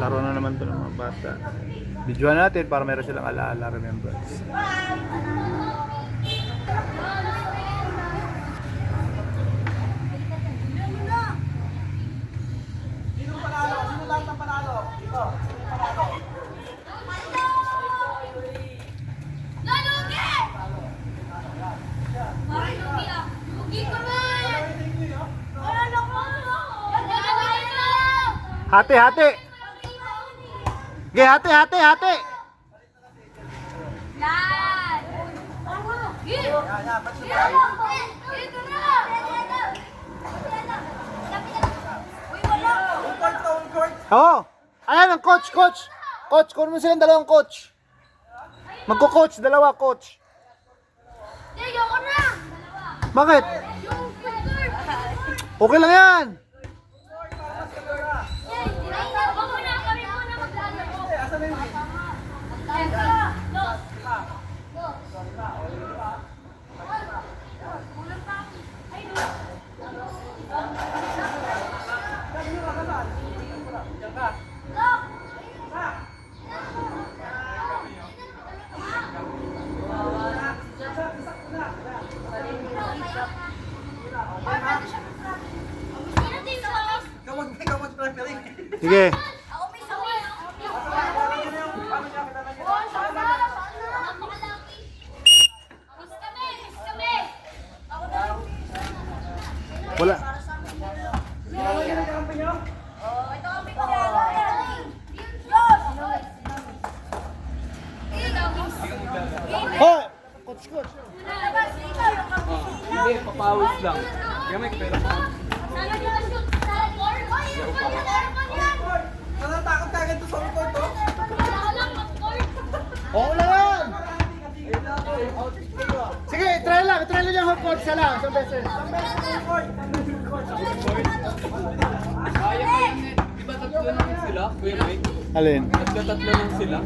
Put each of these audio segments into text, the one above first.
laro na naman to ng mga bata. Videoan natin para meron silang alaala, remembrance. Sino panalo? Sino lahat ng panalo? Ito, sino panalo? Hati, hati! Okay, hati, hati, hati! Oo! Ayan ang coach, coach! Coach, kunin mo silang dalawang coach. Magko-coach, dalawa coach. Bakit? Okay lang yan! Ikaw mag-preferring. Sige. Wala. Oh! Coach, coach. Hindi, papawis lang. Gamay, pero Natatakot ka agad to sa report, oh. Oo lang yan! Sige, try lang yung hot coach lang. Isang beses. kaya pa yun eh. Di ba tatlo lang sila? Kuya Mike? Alin? Tatlo lang sila?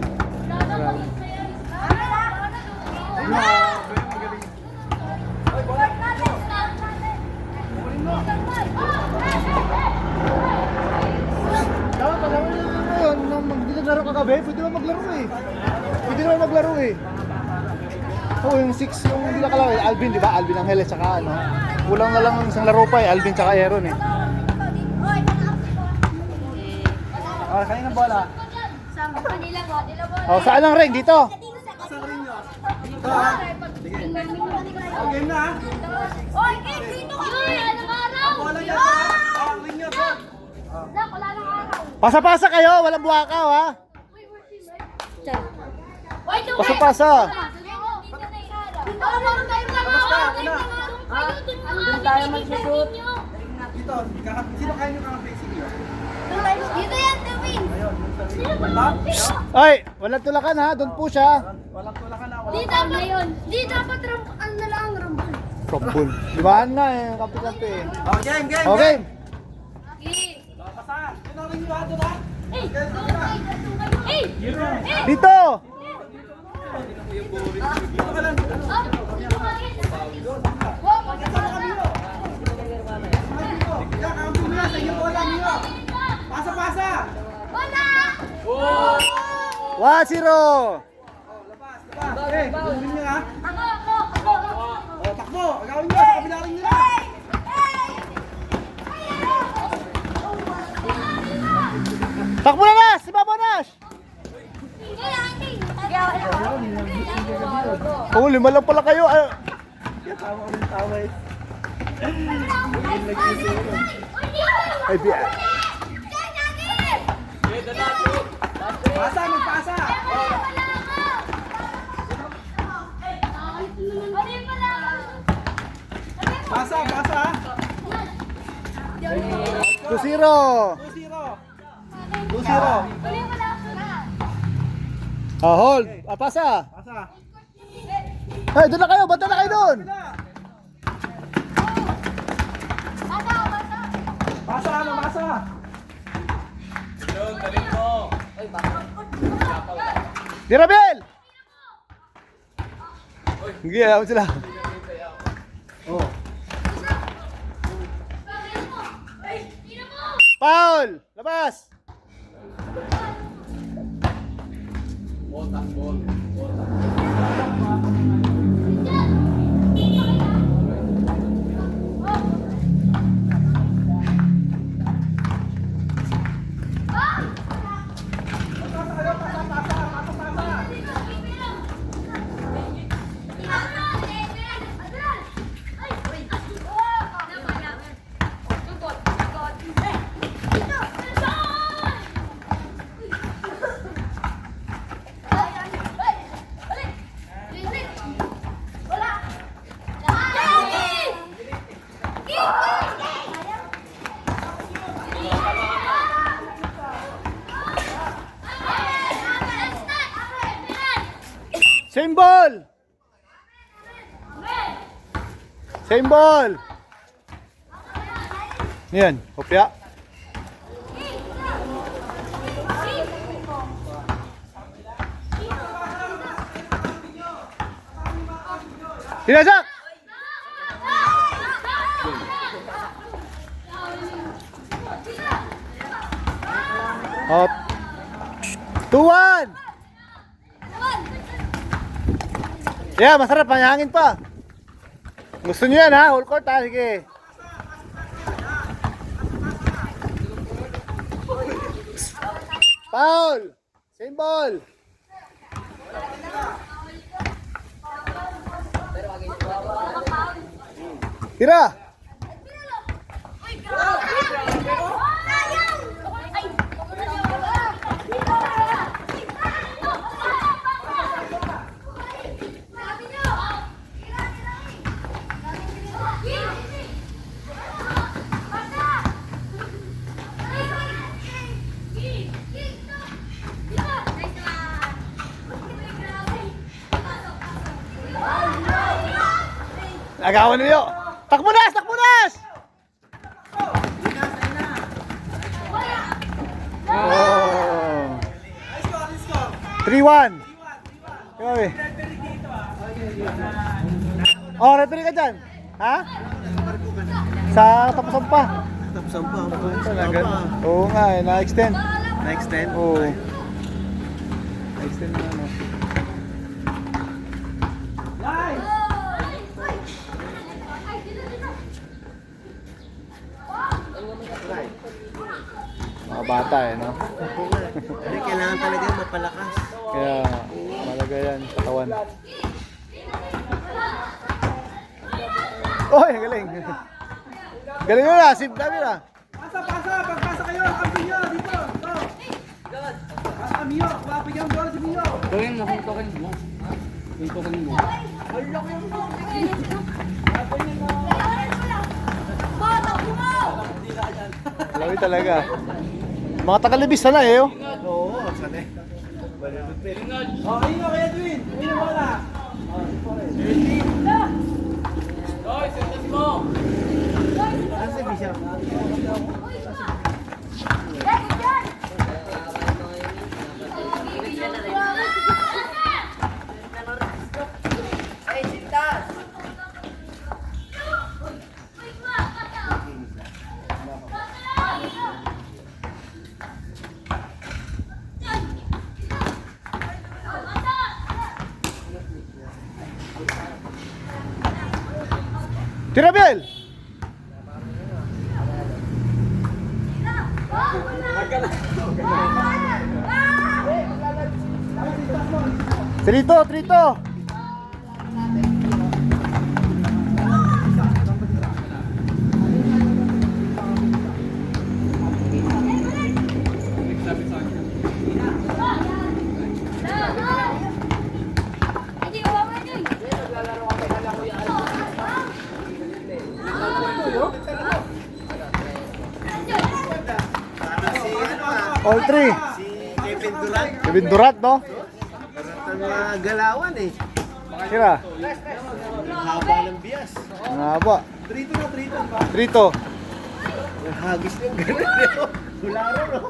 Dapat alam mo na ngayon, nung maglaro kagabi, pwede naman maglaro eh. Pwede naman maglaro eh. Oo, yung 6, yung hindi nakalaro, Alvin, di ba? Alvin Angeles, saka ano. Kulang na lang isang laro pa eh, Alvin tsaka Aaron eh. Ah, kanina bola. Oh, saan ang ring? Dito? Saan rin nyo? Ito, ha? Sige. Game na, ha? Bola niya, ha? Ang ring nyo, doon. Pasa-pasa kayo, walang buwakaw ha. Pasa-pasa. Dito, sino kaya nyo kaka-facing nyo? Dito yan, Tawin! Ay, walang tulakan ha, doon po siya. Walang tulakan na, Di dapat, di dapat ang nalaang rambal. Rombol. Dibahan na eh, kampi-kampi eh. Oh, game, game, Okay. Pasahan. Yun ang ring nyo, ha? Doon, ha? Dito! Dito ka lang. Yan, kampi nyo, sa inyo bola nyo. Pasa-pasa. 1-0! Labas. Okay, gawin nyo, ha? Oh, takbo. Gawin nyo, sa kabila ring nyo na. Takbo na Nash! Si Babo Nash! Oh, 5 lang pala kayo. Tama ulit, tama eh. Ay, biya. Pasa, magpasa. Pasa, pasa, ha? 2-0. 2-0. 2-0. Oh, hold. Pasa. Pasa. Ay, doon na kayo. Banta na kayo doon. Pasa, ano, pasa. Yun, galing mo. Dirabel! Hindi, alam sila. Oh. Foul! Labas! Ball, takbol. Same ball! Same ball! Yan, kopya. Sinasak! Hop. 2-1! Yeah, masarap, mahangin pa. Gusto niyo yan ha, whole court ha, sige. Foul! Same ball! Tira! Agawan niyo! Takbunas! Takbunas! Oh. 3-1. Grabe. Oh, referee ka dyan. Ha? Sa tapusan pa. Tapos pa. Oo nga, na-extend. Next 10. Oo. Na-extend na ano. Mga bata eh, no? Kailangan talaga mapalakas. Kaya, malaga yan, katawan. Oy, galing. Galing nyo na, save kami na. Pasa! Pagpasa kayo! Kampi nyo! Dito! Ito! Pasa Mio! Papigyan mo si Mio! Gawin mo, huntokin mo. Huntokin mo. Lami talaga. Mga tagalibis na eh, oh. Oo, sanay. Oh, ayun na kaya Edwin! Ayun na wala! Hoy, sentas mo! Ano si Bishop? Tira, Bel! Trito! All three. Si Kevin Durant. Kevin Durant, no? Ang mga galawan eh. Tira. Haba ng bias. Ang haba. Trito na. Trito. Hagis yung gano'n. Wala rin no?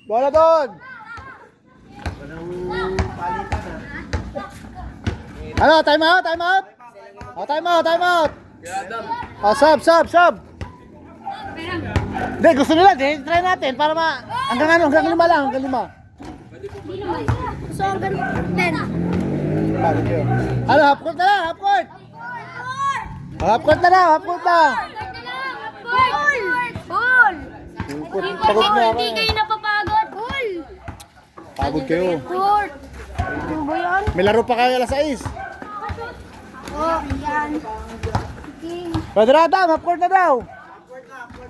Bola doon! Walang palitan na. Ano, time out! Oh, time out! Kaya Adam, Oh, sub! Hindi, gusto nila. Try natin para hanggang ano, hanggang 5 lang, hanggang 5. So, hanggang 10. Bakit yun? Ano, half court na lang, half court. Half court na lang, half court na. Ball! Pagod na ako. Hindi kayo napapagod. Ball! Pagod kayo. Court! Ano ba yan? May laro pa kayo alas 6. Oh, yan. King. Brother Adam, half court na daw.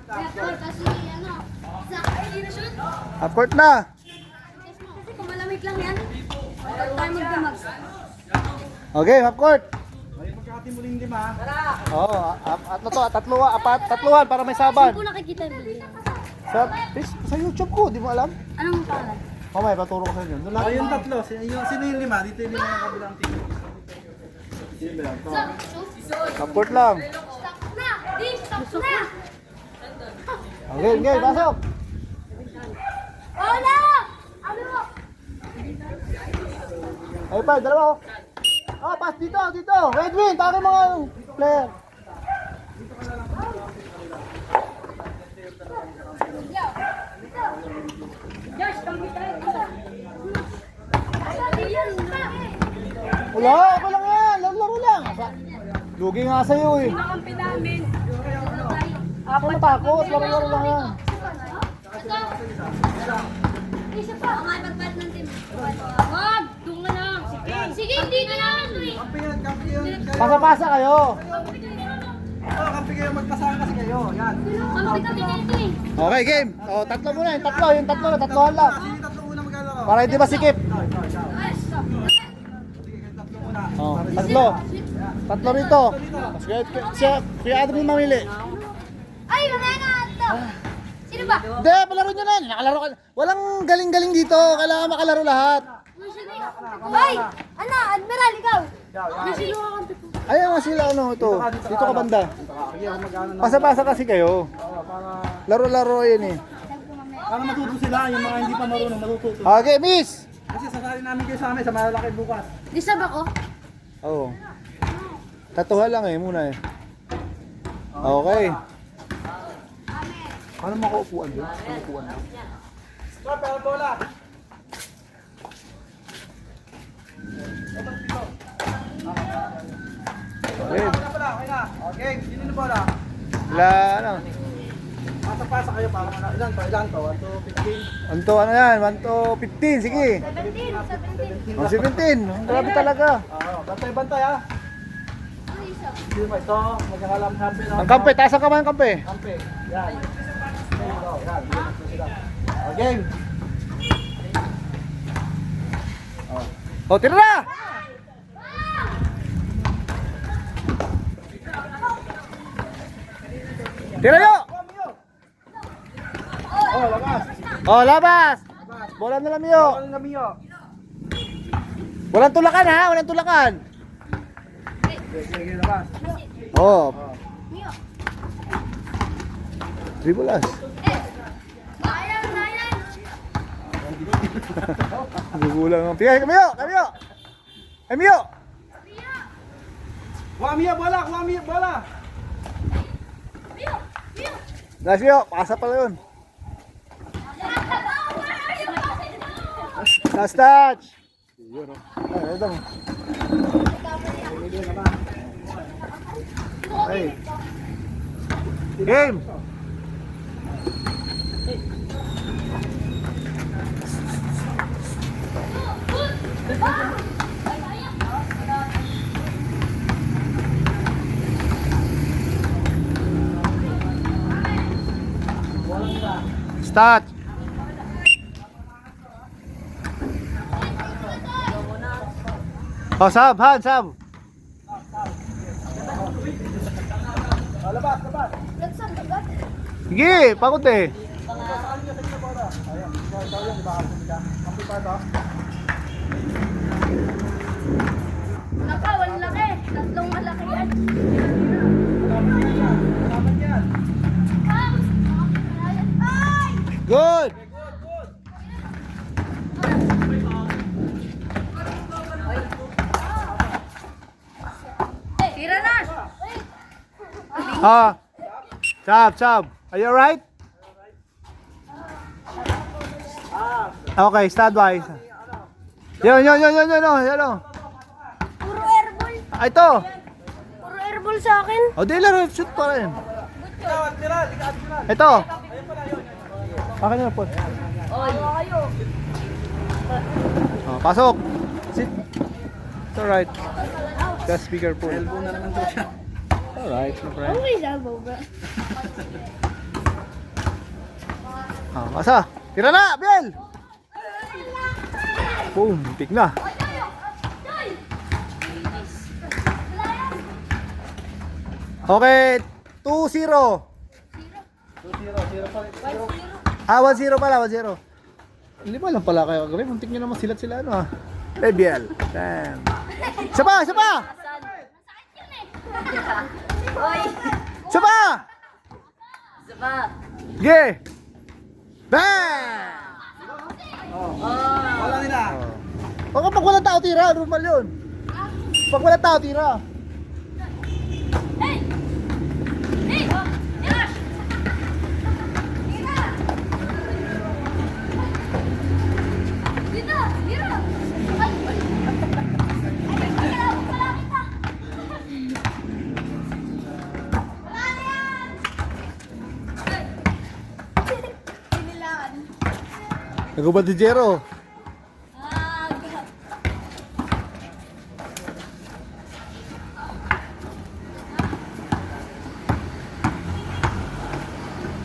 Kasi ano, sa hindi na shoot. Half court na. Kasi kung malamig lang yan, tayo magdamag. Okay, half court. Ay, pagkakati mo rin 5. Oo, tatluhan para may saban. Saan po nakikita yung video? Sa YouTube ko, di mo alam? Anong pangalan? Mamaya, paturo ko sa inyo. Doon lang. Oh, yung tatlo. Sino yung 5? Dito yung 5 ng kabilang team. Sino ba? Ito. Half court lang. Stop na! Di, stop na! Okay, okay, pasok. Wala! Ano? Ay pa, dalawa. Pass dito, dito. Edwin, tayo mga player. Josh, kami tayo. Wala, okay lang yan. Laro lang. Lugi nga sa'yo eh. Kampi namin. Ako matakot, laro lang yan. Isa pa. Ang ipagpat ng team. Wag! Doon ka lang. Sige, hindi ka lang. Kampi yan, kampi yan. Pasa-pasa kayo. Oh, kampi kayo. Magpasahan kasi kayo. Yan. Kampi kami dito eh. Okay, game. O, tatlo muna. Yung tatlohan lang. Sino yung tatlo una maglalaro? Para hindi masikip. Ay, stop. Sige, kayo tatlo una. Oh, tatlo. Tatlo rito. Kuya Adam yung mamili. Ay, mamaya na ito. Sino ba? Hindi, palaro nyo na. Nakalaro ka. Walang galing-galing dito. Kailangan makalaro lahat. Ay! Ano? Admiral, ikaw? Ayan nga sila, ano, ito. Dito ka banda. Sige, kung mag-ano na. Pasa-pasa kasi kayo. Laro-laro yun eh. Para matuto sila. Yung mga hindi pa marunong matututo. Okay, miss! Kasi sasali namin kayo sa amin sa malalaki bukas. Disab ako? Oo. Tatuhan lang eh, muna eh. Okay. Ano makaupuan doon? Makaupuan doon. Stop, pero bola. Okay. Okay na. Okay, sino na bola? Wala, ano. Pasa-pasa kayo para mga ilan to? Ilan to? 1 to 15? Ano to, ano yan? 1 to 15, sige. 17. Oh, 17. Grabe talaga. Oo, bantay-bantay ha. Sino ba ito? Magkakalam happy na. Ang kampe, taas ang kamay ang kampe. Kampe. Yan. There you go. Yan. Dito sila. O, game. Oh, tira na! Tira nyo! Oh, labas. Oh, labas! Bola na lang Mio. Bola na Mio. Walang tulakan ha, walang tulakan. Sige, labas. Oh. Tribulas. Sayang, sayang. Gugulang ang piyay. Kamio! Kamio! Kamio! Kuha Mio, bola. Kuha Mio, bola. Nice Mio, pasa pala yun. Last touch! Yun o. Ay, ito mo. Ay. Game! Start! Oh, sab, Han, sab. Oh, labas, labas. Sige, pagod eh. Naka, walang laki. Tatlong malaki yan. Salamat yan. Ay! Good! Tira na! Ah, sab, sab. Are you alright? Okay, stud wise. Yun. Puro airball. Ah, ito. Puro airball sa akin. O, di laro, shoot pa rin. Admiral, di ka admiral. Ito. Akin na po. Ayaw. Oh, pasok. Sit. It's alright. Just be careful. Elbow na naman to siya. Alright, no problem. Always elbow, bro. Ah, masa. Tira na, Biel. Boom, pick na. Okay, 2-0. 2-0 pa rin. Ah, 1-0 pala, 1-0. Hindi pa lang pala kayo kagabi. Muntik nyo naman silat sila, ano ah. Hey, Biel. Damn. Isa pa, isa pa! Oy. Isa pa! Saba. Sige! Bang! Wala nila. O kapag wala tao, tira. Normal yun. Pag wala tao, tira. Hey! Hey! Yash! Tira! Dito! Dito! Ay! Ay! Ay! Wala kita! Wala na yan! Sinilaan. Nagubad si Jero. Ah,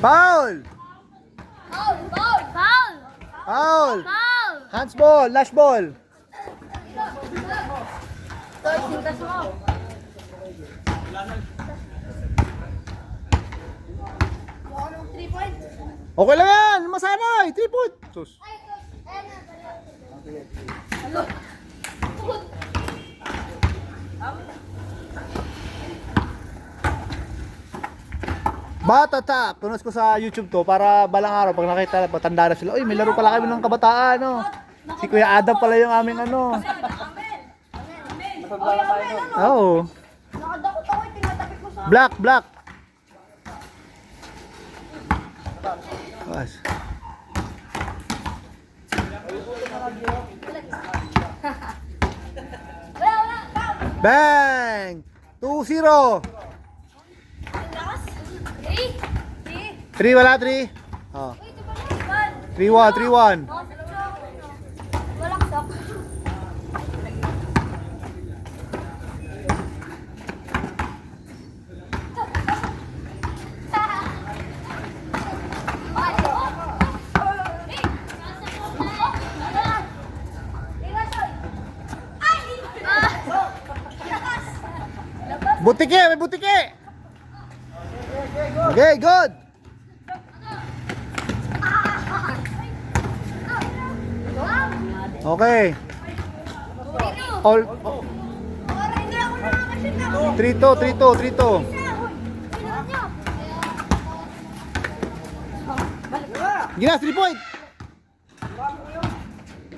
Foul! Foul! Foul! Foul! Foul! Foul! Hands ball, lash ball. Sintas mo. Mukha ng 3 points. Okay lang yan, masanay. 3 point. Sus. Ay, coach. Ayan na. Ano? Bata tap. Tunos ko sa YouTube to para balang araw pag nakita, patanda na sila. Uy, may laro pala kami ng kabataan, no? Si Kuya Adam pala yung aming ano. Matanda tayo nun. Oo. Nakadakot ako, tinatapik mo sa... Black, black. As. Wala, wala. Foul! Bang! 2-0. Lakas. 3. 3 wala, 3. Oh. Uy, ito pa. 3-1, 3-1. Walang sak. Butike, may butike. Okay, good. Okay. All 3-2. Ginas, 3 point.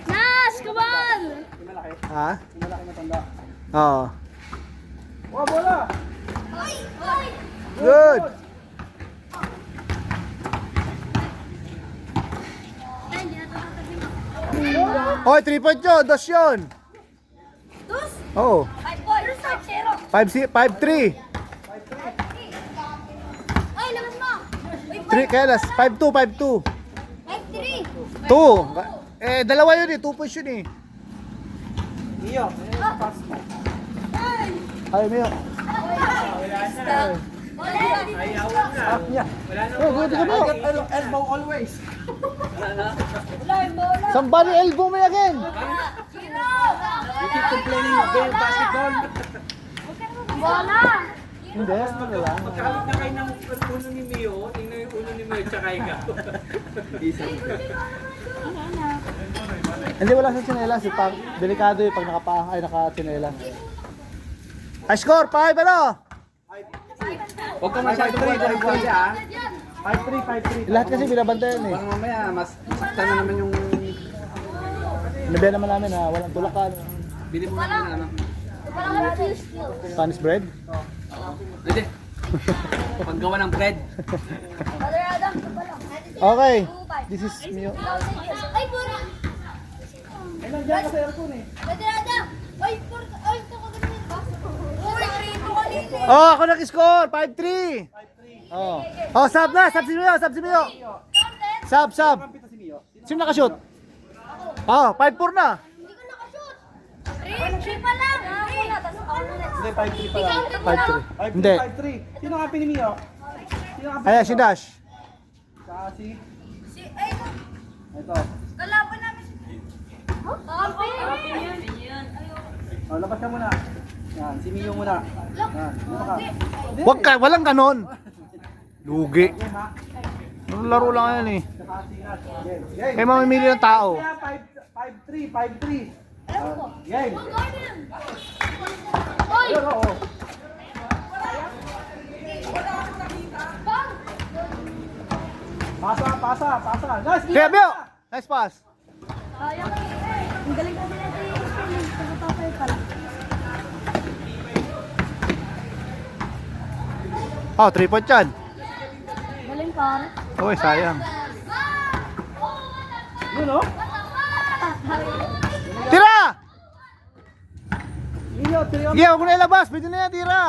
Nas, come on! Ha? Malaki matanda. Oo. Oh, bola! Oy! Oy! Good. Ay, hindi na ito tatabi. Hoy, 3 point yun. Dos yun. Dos! Oo. 5 points! 5-0! 5-3. Ay, lakas mo! Uy, 3, kaya las. 5-2, 5-2. 5-3! 2. Eh, dalawa yun eh. 2 points yun eh. Iyo. Pass mo. Ayaw mo yun. Up niya. Oh, good ka mo. Elbow always. Somebody elbow me again. You keep complaining about basketball. Bola! Hindi, ano lang. Magkakabit na kayo ng uno ni Mio, tingnan yung uno ni Mio tsaka ikaw. Hindi, wala sa tsinelas. Pag delikado yung pag naka-tsinelas. I score 5 ano? Huwag ka masyado buwan siya. 5-3. Lahat kasi binabantayan eh. Baka mamaya, mas saktan na naman yung... Nabiya naman namin na walang tulakan. Bili mo naman na ano. Parang ano yung skill? Spanish bread. Hindi. Paggawa ng bread. Father Adam, ito pa lang. Okay. This is Mio. Ay, puro! nandiyan ka sa aircon eh. Dada! Ay, ito ka ganun ba? Uy, prito kanina. Oh, ako nag-score. 5-3. Oh. Oh, sub na. Sub si Mio. Sub si Mio. Sub, sub. Kampita si Mio. Sino nakashoot? Oh, 5-4 na. Hindi ka nakashoot. 3 pa lang. Hindi, 5-3 pa lang. 5-3. Hindi. 5-3. Sino kampi ni Mio? Sino kampi Ayan, si Dash. Saka si... Ay, Ito. kalaban namin si... Kampi. Oh, labas ka muna. Yan, si Mio muna. Yan, dito ka. Wag ka, walang ganon. Lugi. Laro lang yan eh. Saka si Nas. Game. Game. Kaya mamimili ng tao. Kaya 5-3, 5-3. Game. Hoy! Ayun, oo. Pasa. Nice, Kaya Mio! Nice pass. Ang galing kasi natin yung spelling. Pagkatapay pala. Oh, 3 point yan. Galing pare. Uy, sayang. Yun, oh. Tira! Mio, 3 on. Sige, huwag mo na ilabas. Pwede na yan, tira.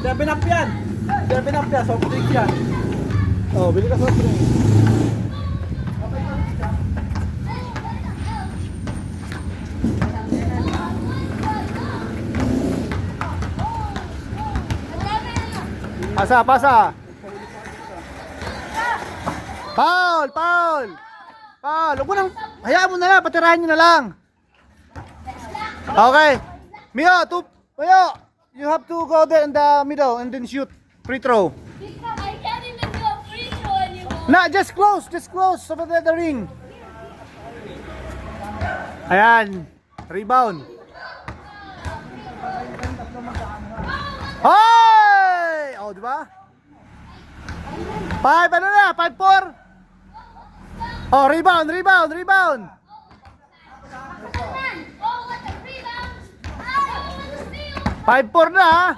7 up yan. 7 up yan. Soft drink yan. Oh, bili ka soft drink. Pasa. Foul. Huwag mo nang, hayaan mo na lang, patirahan nyo na lang. Okay. Mio, you have to go there in the middle and then shoot. Free throw. I can't even do a free throw anymore. Na, just close over there the ring. Ayan, rebound. Hoy! Oh, di ba? 5, ano na? 5-4. Oh, rebound. Oh, what a rebound! Oh, what a steal! 5-4 na ha.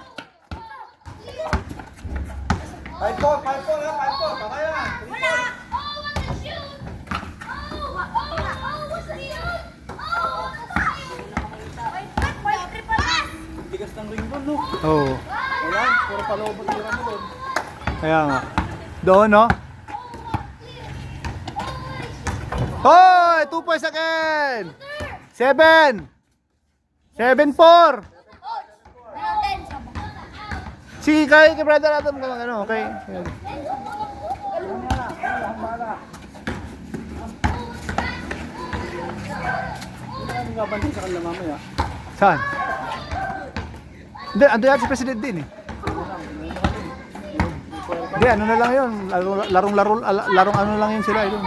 5-4 ha. 5-4. Tama yan. Wala! Oh, what a shoot! Oh, what a steal! Oh, what a steal! Wait, 5-3 pa lang! Tigas ng ring doon, no? Oh, Wala, puro palobot tira mo doon. kaya nga. Doon, no? Hoy! 2 points again! 7! 7-4! Si kay brother Adam ka ano, okay? Ayan. Ano nga ba sa kanila mamaya? Saan? Hindi, ando yan si President din eh. Hindi, ano na lang yun. Larong ano lang yun sila. Yun.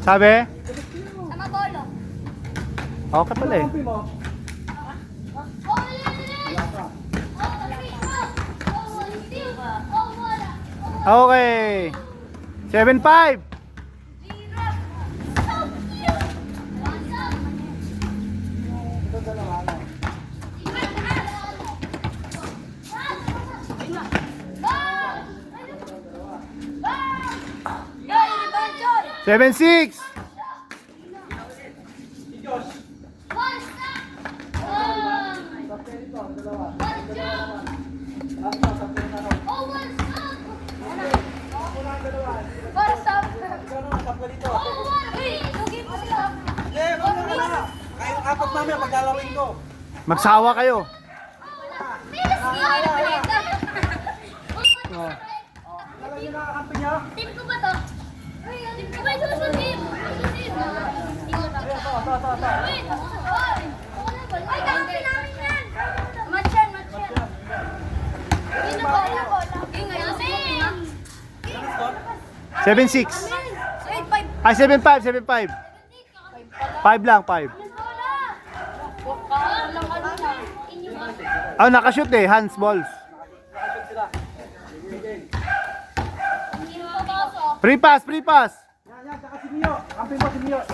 Sabi? Sama bolo. Okay pala eh. Kampi mo? Okay. 7-5. Go! 7-6. Kahit apat mamaya paglalawin ko. Magsawa kayo. Alam niyo na kakampi niya? Team ko ba to? Team ko ba ito sa team? Wait! Ay, kakampi namin yan! Match yan! Sino ba? Ingay! 7-6. Wait, 5. Ay, 7-5. 5 lang, 5. Oh, nakashoot eh. Hands balls. Free pass. Yan, saka si Mio. Kampi mo si Mio. Si...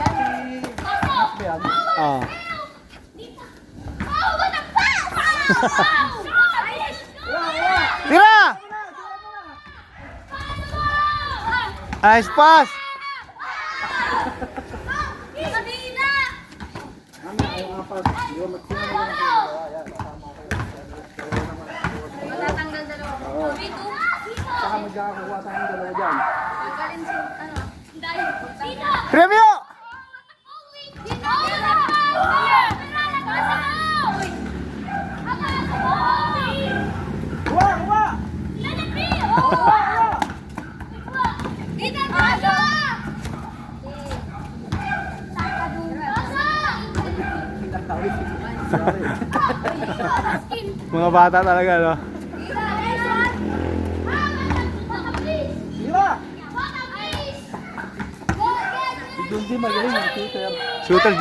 Mas ba yan? Oh. Oh, what the Tira! Nice pass! Matatanggal dalawa. Saka magkakakuha sa akin dalawa dyan. Galing si, ano? Dahil. Dito! Preview! Dito! Kuha! Kuha! Dito! Pasok! Mga bata talaga, no? Tira! Please! Si Jundi magaling, shooter. Shooter,